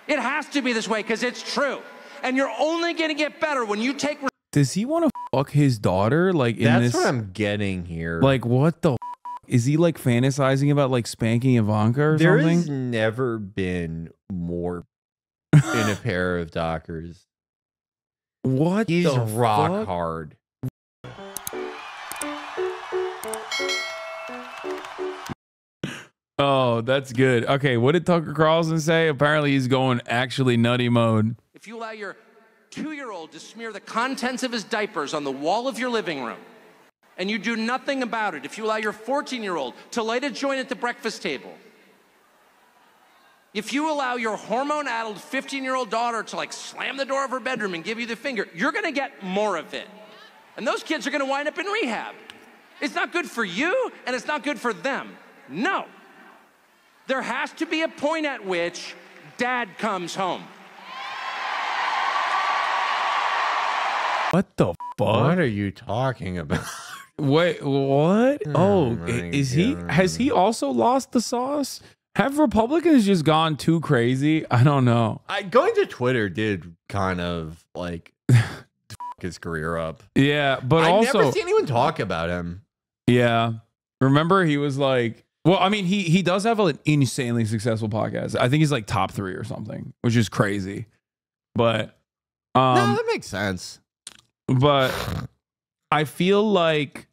It has to be this way because it's true. And you're only going to get better when you take... Does he want to fuck his daughter? Like, in That's this, what I'm getting here. like, what the is he like fantasizing about like spanking Ivanka or There something? has never been more in a pair of Dockers. What? He's the rock fuck? hard. Oh, that's good. Okay, what did Tucker Carlson say? Apparently he's going actually nutty mode. If you allow your 2-year-old to smear the contents of his diapers on the wall of your living room, and you do nothing about it, if you allow your 14-year-old to light a joint at the breakfast table, if you allow your hormone-addled 15-year-old daughter to like slam the door of her bedroom and give you the finger, you're gonna get more of it. And those kids are gonna wind up in rehab. It's not good for you, and it's not good for them. No. There has to be a point at which dad comes home. What the fuck? What are you talking about? Wait, what? Oh, my is he? God. Has he also lost the sauce? Have Republicans just gone too crazy? I don't know. Going to Twitter did kind of like fuck his career up. Yeah, but I've also, never seen anyone talk about him. yeah. Remember, he was like, well, I mean, he does have an insanely successful podcast. I think he's like top 3 or something, which is crazy. But, No, that makes sense. but I feel like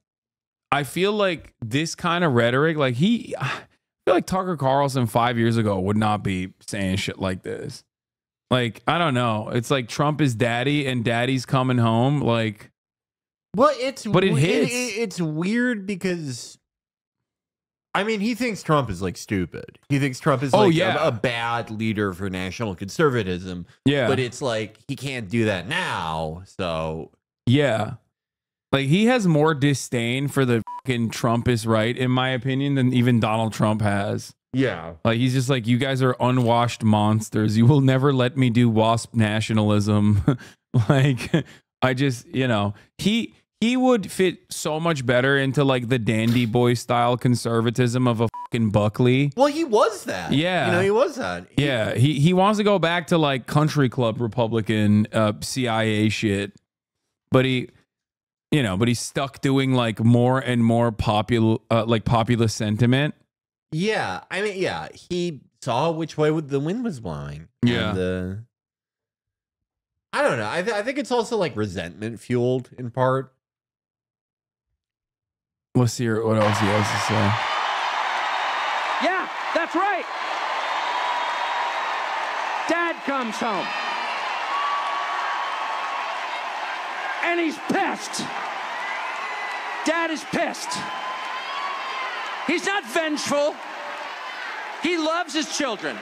this kind of rhetoric, like I feel like Tucker Carlson 5 years ago would not be saying shit like this. Like, I don't know. It's like Trump is daddy and daddy's coming home. Like, Well, But it hits. It's weird because, I mean, he thinks Trump is like stupid. He thinks Trump is like a bad leader for national conservatism. yeah. But it's like he can't do that now. So Yeah. Like, he has more disdain for the fucking Trumpist right, in my opinion, than even Donald Trump has. yeah, Like, he's just like, you guys are unwashed monsters. You will never let me do WASP nationalism. Like, I just, he would fit so much better into like the dandy boy style conservatism of a fucking Buckley. well, he was that. Yeah. he was that. Yeah, he wants to go back to like country club Republican CIA shit, but he's stuck doing like more and more populist sentiment. Yeah, I mean, yeah, he saw which way the wind was blowing. Yeah. And, I don't know. I think it's also like resentment fueled in part. Let's hear what else he has to say. Yeah, that's right. Dad comes home. And he's pissed. Dad is pissed. He's not vengeful. He loves his children.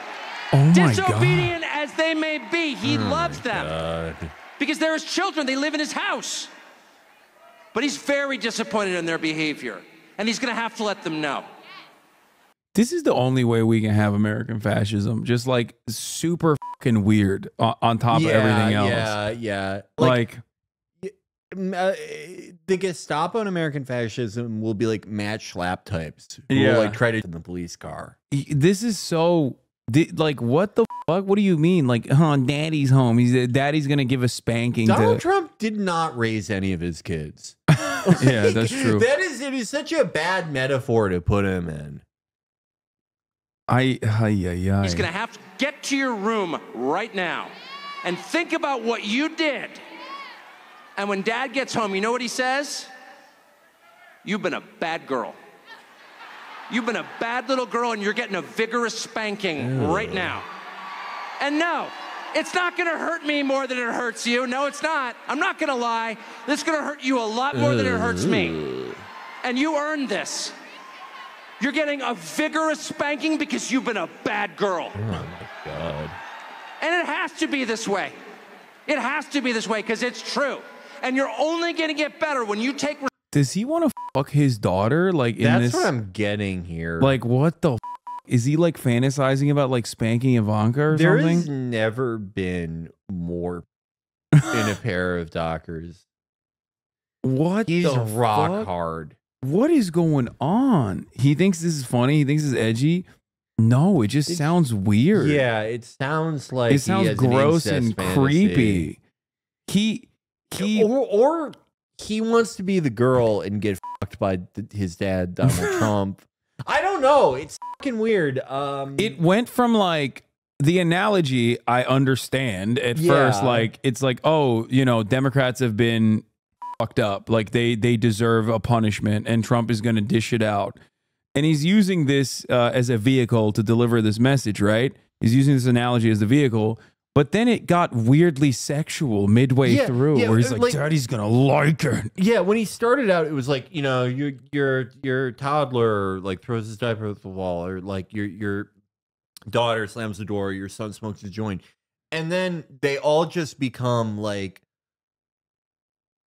Oh my God. Disobedient as they may be, he loves them. God. Because they're his children, they live in his house. But he's very disappointed in their behavior. And he's gonna have to let them know. This is the only way we can have American fascism, just like super fucking weird on top of everything else. Yeah. Like The Gestapo in American fascism will be like Matt Schlapp types who Yeah. will like try to in the police car. this is so like, what the fuck? What do you mean? Like, daddy's home. Daddy's gonna give a spanking Donald to. Trump did not raise any of his kids. Yeah, that's true. It is such a bad metaphor to put him in. He's gonna have to get to your room right now and think about what you did. And when Dad gets home, you know what he says? You've been a bad girl. You've been a bad little girl and you're getting a vigorous spanking right now. And no, it's not gonna hurt me more than it hurts you. No, it's not. I'm not gonna lie. This is gonna hurt you a lot more than it hurts me. And you earned this. You're getting a vigorous spanking because you've been a bad girl. Oh my God. And it has to be this way. It has to be this way because it's true. And you're only gonna get better when you take... Does he want to fuck his daughter? Like, in That's this, what I'm getting here. like, what the? Is he like fantasizing about like spanking Ivanka or There something? has never been more in a pair of Dockers. What? He's the rock fuck? hard. What is going on? He thinks this is funny. He thinks it's edgy. No, it just sounds weird. Yeah, it sounds like it sounds gross and creepy. He or he wants to be the girl and get fucked by his dad, Donald Trump. I don't know. It's fucking weird. It went from like the analogy I understand at first, like it's like, oh, you know, Democrats have been fucked up, like they deserve a punishment, and Trump is going to dish it out. And he's using this as a vehicle to deliver this message, right? He's using this analogy as the vehicle. But then it got weirdly sexual midway through, where he's like, "Daddy's gonna like it." Yeah, when he started out, it was like, you know, your toddler like throws his diaper at the wall, or like your daughter slams the door, your son smokes a joint, and then they all just become like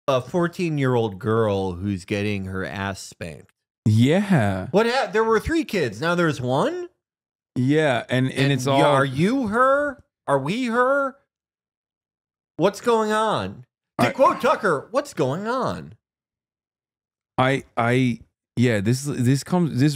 a 14-year-old girl who's getting her ass spanked. Yeah. What happened? There were 3 kids. Now there's 1. Yeah, and it's all. Are you her? Are we her? What's going on? To quote Tucker, what's going on? Yeah, this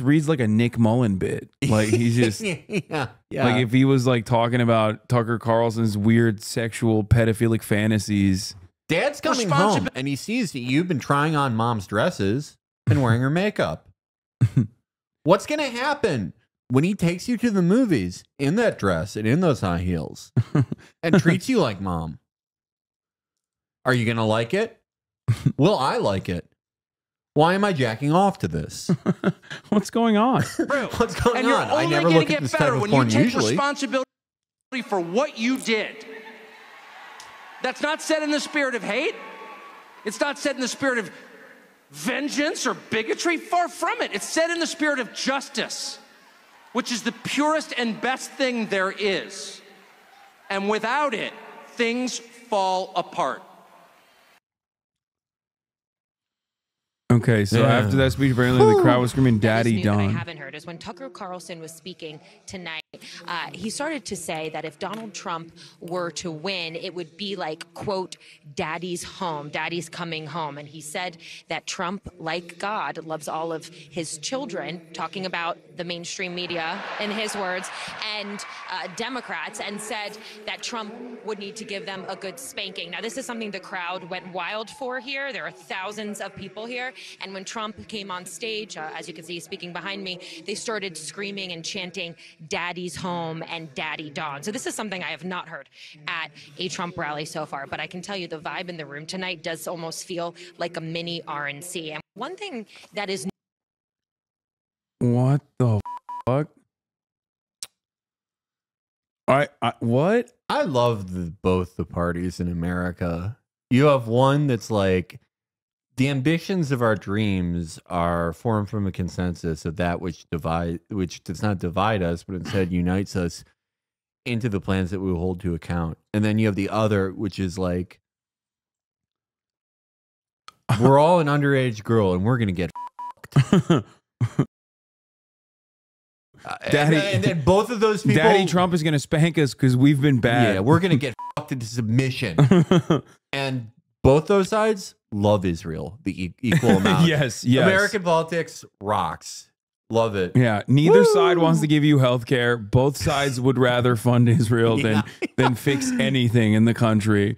reads like a Nick Mullen bit. Like he's just yeah. Like if he was like talking about Tucker Carlson's weird sexual pedophilic fantasies. Dad's coming home and he sees that you've been trying on mom's dresses and wearing her makeup. What's going to happen when he takes you to the movies in that dress and in those high heels and treats you like mom? Are you going to like it? Will I like it? Why am I jacking off to this? What's going on? What's going on? I never look at this type of porn usually. When you take responsibility for what you did. That's not said in the spirit of hate. It's not said in the spirit of vengeance or bigotry. Far from it. It's said in the spirit of justice, which is the purest and best thing there is. And without it, things fall apart. Okay, so after that speech, apparently the crowd was screaming, "Daddy Don." What I haven't heard is when Tucker Carlson was speaking tonight, he started to say that if Donald Trump were to win, it would be like, quote, "Daddy's home, Daddy's coming home." And he said that Trump, like God, loves all of his children, talking about the mainstream media, in his words, and Democrats, and said that Trump would need to give them a good spanking. Now, this is something the crowd went wild for here. There are thousands of people here. And when Trump came on stage, as you can see speaking behind me, they started screaming and chanting "Daddy's home" and "Daddy Don." So this is something I have not heard at a Trump rally so far. But I can tell you the vibe in the room tonight does almost feel like a mini RNC. And one thing that is... What the fuck? What? I love both the parties in America. You have one that's like, the ambitions of our dreams are formed from a consensus of that which does not divide us, but instead unites us into the plans that we will hold to account. And then you have the other, which is like, we're all an underage girl and we're going to get fucked. Daddy, and then both of those people... Daddy Trump is going to spank us because we've been bad. Yeah, we're going to get fucked into submission. And both those sides love Israel the equal amount. Yes. American politics rocks. Love it. Yeah. Neither side wants to give you health care. Both sides would rather fund Israel than fix anything in the country.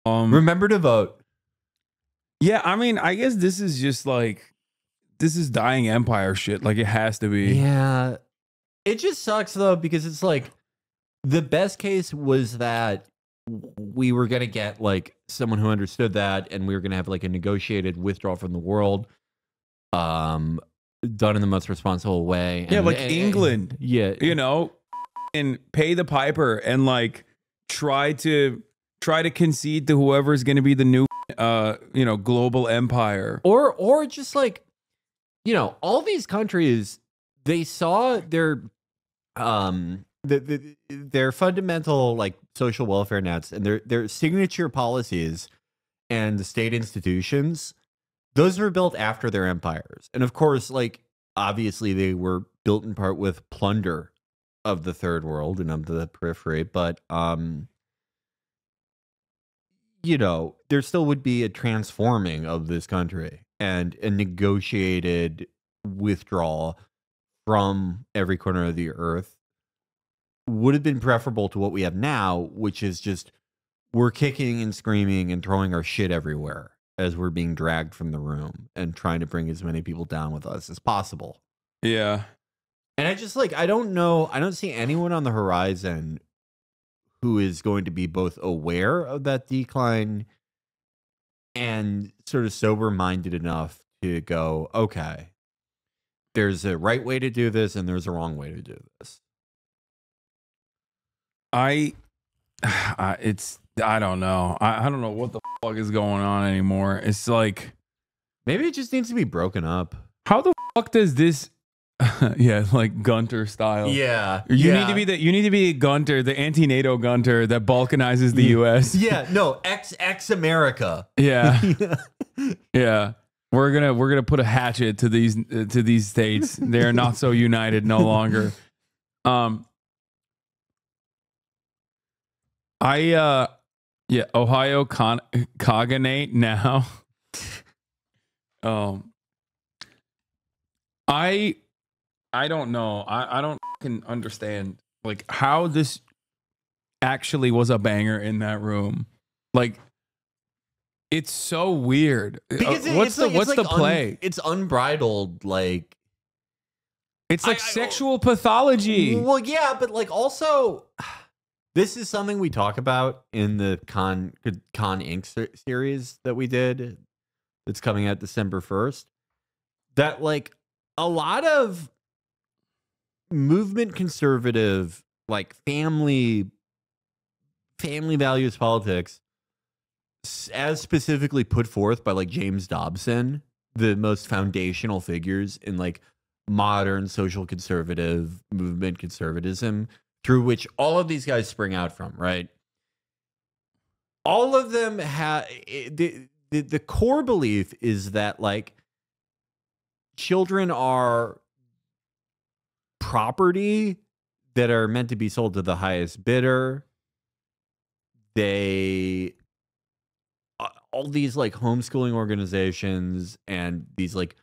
Remember to vote. Yeah, I mean, I guess this is just like, this is dying empire shit. Like, it has to be. Yeah. It just sucks, though, because it's like, the best case was that we were going to get like someone who understood that, and we were going to have like a negotiated withdrawal from the world, done in the most responsible way. Yeah, like England. Yeah. You know, and pay the piper and like try to concede to whoever's going to be the new, global empire. Or just like, you know, all these countries, they saw their, their fundamental like social welfare nets and their signature policies and the state institutions, those were built after their empires. And of course, like, obviously they were built in part with plunder of the third world and of the periphery, but you know, there still would be a transforming of this country and a negotiated withdrawal from every corner of the earth would have been preferable to what we have now, which is just we're kicking and screaming and throwing our shit everywhere as we're being dragged from the room and trying to bring as many people down with us as possible. Yeah. And I just I don't know. I don't see anyone on the horizon who is going to be both aware of that decline and sort of sober-minded enough to go, okay, there's a right way to do this and there's a wrong way to do this. I don't know. I don't know what the fuck is going on anymore. It's like, maybe it just needs to be broken up. how the fuck does this yeah, like Gunter style. Yeah. You need to be a Gunter, the anti-NATO Gunter that balkanizes the US. Yeah, no, ex America. Yeah. Yeah. We're gonna put a hatchet to these states. They're not so united no longer. Ohio cognate now. I don't know. I don't fucking understand like how this actually was a banger in that room. Like, it's so weird. Because what's the play? It's unbridled, like it's like sexual pathology. Well, yeah, but like also, this is something we talk about in the Con Inc. series that we did. That's coming out December 1st. That like a lot of movement conservative, like family values politics, as specifically put forth by like James Dobson, the most foundational figures in like modern social conservative movement conservatism, through which all of these guys spring out from, right? All of them have the core belief is that like children are property that are meant to be sold to the highest bidder. All these like homeschooling organizations and these like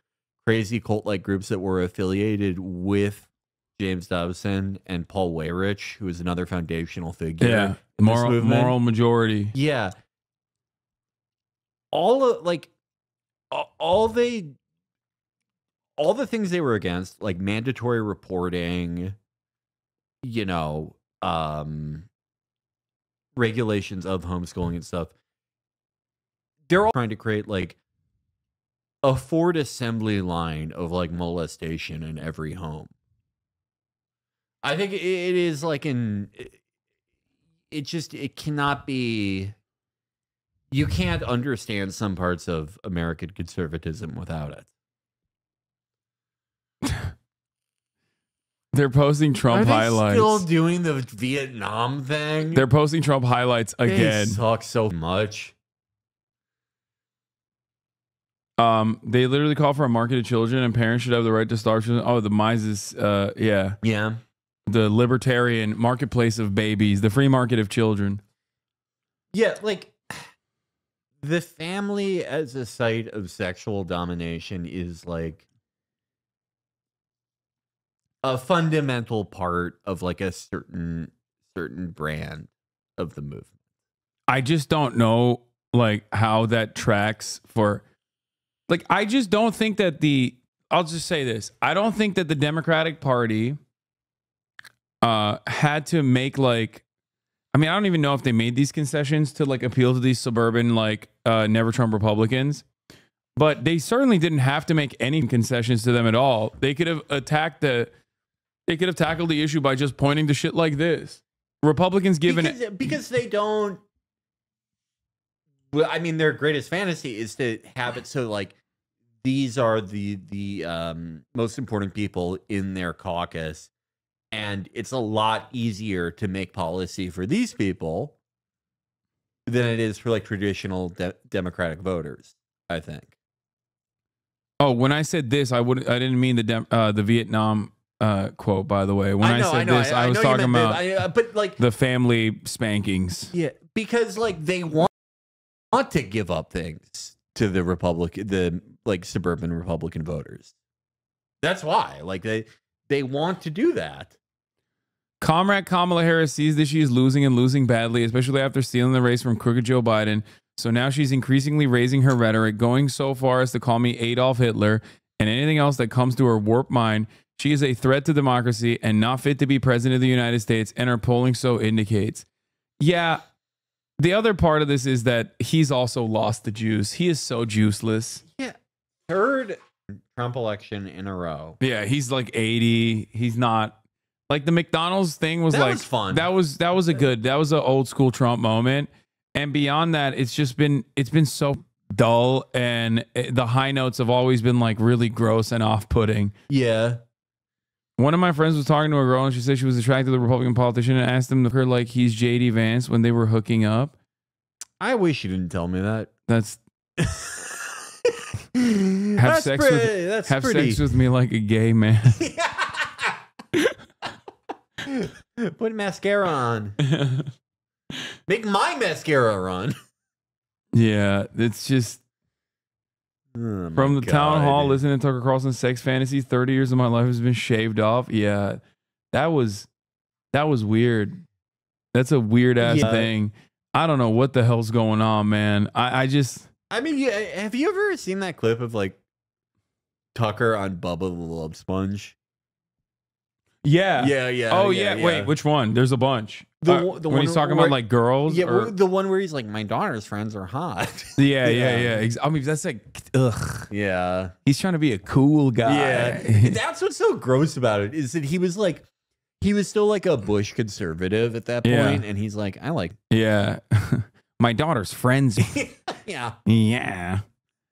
crazy cult-like groups that were affiliated with James Dobson and Paul Weyrich, who is another foundational figure. Yeah, moral majority. Yeah, all the things they were against, like mandatory reporting, regulations of homeschooling and stuff. They're all trying to create like a Ford assembly line of like molestation in every home. I think it is like it cannot be, you can't understand some parts of American conservatism without it. They're posting Trump highlights. Still doing the Vietnam thing. They're posting Trump highlights again. They suck so much. They literally call for a market of children, and parents should have the right to starve children. Oh, the Mises, yeah, the libertarian marketplace of babies, the free market of children. Yeah, like the family as a site of sexual domination is like a fundamental part of like a certain brand of the movement. I just don't know like how that tracks for, like, I just don't think that I'll just say this. I don't think that the Democratic Party had to make like, I mean, I don't even know if they made these concessions to like appeal to these suburban, like never Trump Republicans, but they certainly didn't have to make any concessions to them at all. They could have tackled the issue by just pointing to shit like this. Republicans because they don't. Well, I mean, their greatest fantasy is to have it so like these are the most important people in their caucus, and it's a lot easier to make policy for these people than it is for like traditional Democratic voters, I think. Oh, when I said this, I didn't mean the Vietnam quote, by the way. When I said this, I was talking about but like the family spankings. Yeah, because like they want to give up things to the like suburban Republican voters. That's why, like they want to do that. Comrade Kamala Harris sees that she is losing and losing badly, especially after stealing the race from crooked Joe Biden. So now she's increasingly raising her rhetoric, going so far as to call me Adolf Hitler and anything else that comes to her warped mind. She is a threat to democracy and not fit to be president of the United States, and her polling so indicates. Yeah, the other part of this is that he's also lost the juice. He is so juiceless. Yeah. Third Trump election in a row. Yeah, he's like 80. He's not. Like the McDonald's thing was like was fun. That was an old school Trump moment. And beyond that, it's been so dull, and the high notes have always been like really gross and off-putting. Yeah. One of my friends was talking to a girl and she said she was attracted to the Republican politician and asked him to her like he's JD Vance when they were hooking up. I wish you didn't tell me that. That's have sex with me like a gay man. Put mascara on. Make my mascara run. Yeah, it's just from the town hall listening to Tucker Carlson's sex fantasy. 30 years of my life has been shaved off. Yeah, that was weird. That's a weird ass thing. I don't know what the hell's going on, man. I mean, have you ever seen that clip of like Tucker on Bubba the Love Sponge? Yeah. Oh yeah. Wait, which one? There's a bunch. The when one he's talking about like girls. Yeah, the one where he's like, my daughter's friends are hot. Yeah. I mean, that's like, ugh. Yeah. He's trying to be a cool guy. Yeah. That's what's so gross about it, is that he was still like a Bush conservative at that point, and he's like, I like. Yeah. My daughter's friends. Yeah. Yeah.